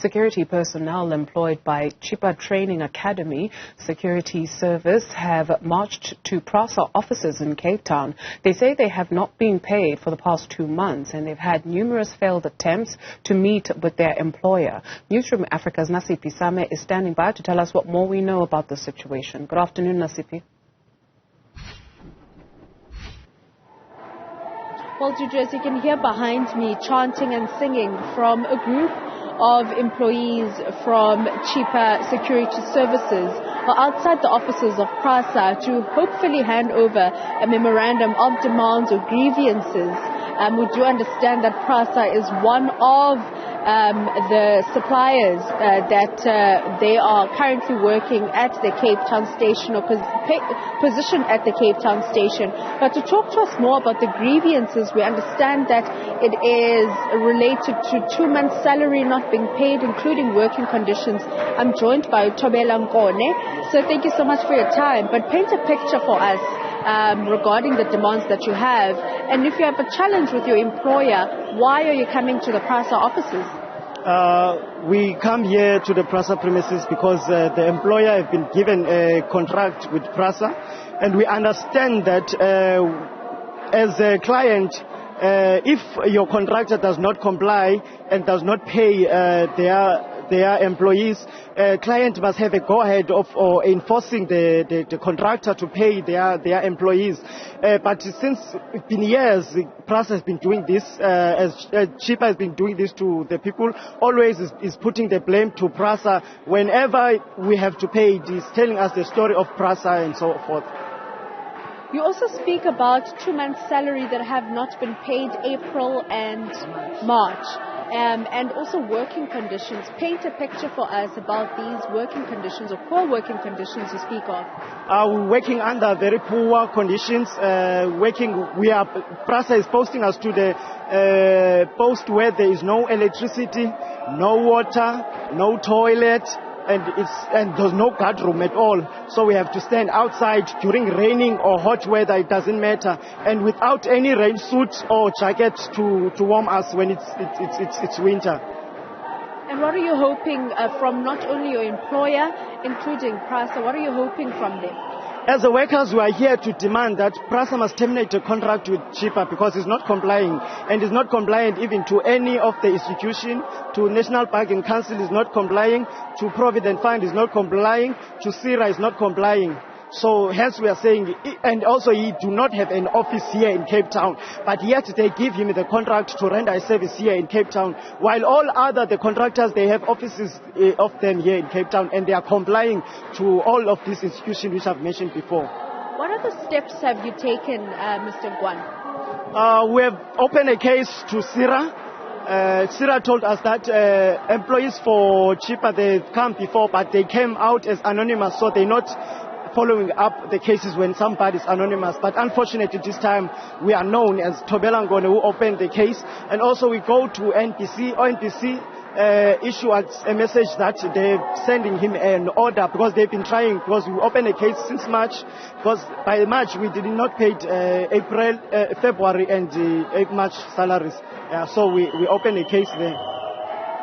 Security personnel employed by Chippa Training Academy Security Service have marched to Prasa offices in Cape Town. They say they have not been paid for the past 2 months and they've had numerous failed attempts to meet with their employer. Newzroom Afrika's Nasiphi is standing by to tell us what more we know about the situation. Good afternoon, Nasiphi. Well, Juju, as you can hear behind me, chanting and singing from a group of employees from Chippa Security Services are outside the offices of Prasa to hopefully hand over a memorandum of demands or grievances. We do understand that Prasa is one of the suppliers that they are currently working at the Cape Town station or positioned at the Cape Town station. But to talk to us more about the grievances, we understand that it is related to 2 months' salary not being paid, including working conditions. I'm joined by Thobela Nkone. So thank you so much for your time. But paint a picture for us regarding the demands that you have. And if you have a challenge with your employer, why are you coming to the Prasa offices? We come here to the Prasa premises because the employer has been given a contract with Prasa, and we understand that as a client, if your contractor does not comply and does not pay their employees, client must have a go-ahead of enforcing the contractor to pay their employees. But since it's been years, Prasa has been doing this, as Chippa has been doing this to the people, always is putting the blame to Prasa. Whenever we have to pay, it is telling us the story of Prasa and so forth. You also speak about 2 months' salary that have not been paid April and March. And also working conditions. Paint a picture for us about these working conditions or poor working conditions you speak of. We're working under very poor conditions. Prasa is posting us to the post where there is no electricity, no water, no toilet, and there's no guard room at all. So we have to stand outside during raining or hot weather, it doesn't matter, and without any rain suit or jacket to warm us when it's winter. And what are you hoping from not only your employer, including Prasa, what are you hoping from them? As the workers, we are here to demand that Prasa must terminate the contract with Chippa because it's not complying, and is not compliant even to any of the institution. To National Bargaining Council is not complying, to Provident Fund is not complying, to SIRA is not complying. So hence we are saying, and also he do not have an office here in Cape Town, but yet they give him the contract to render a service here in Cape Town, while all the contractors, they have offices of them here in Cape Town, and they are complying to all of these institutions which I've mentioned before. What other steps have you taken, Mr. Guan? We have opened a case to SIRA. SIRA told us that employees for Chippa, they come before, but they came out as anonymous, so they're not following up the cases when somebody is anonymous. But unfortunately this time we are known as Thobela Nkone, who opened the case, and also we go to NPC. NPC issue us a message that they're sending him an order because they've been trying, because we opened a case since March, because by March we did not pay February and March salaries. So we opened a case there.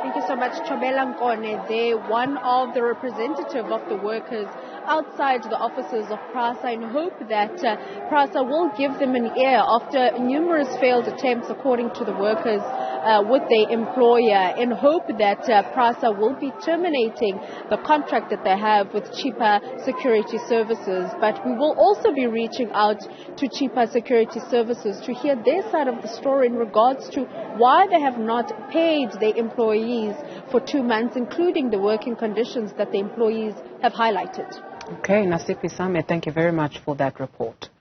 Thank you so much, Thobela Nkone. They're one of the representative of the workers outside the offices of Prasa, in hope that Prasa will give them an ear after numerous failed attempts, according to the workers, with their employer, in hope that Prasa will be terminating the contract that they have with Chippa Security Services. But we will also be reaching out to Chippa Security Services to hear their side of the story in regards to why they have not paid their employees for 2 months, including the working conditions that the employees have highlighted. Okay, Nasiphi, thank you very much for that report.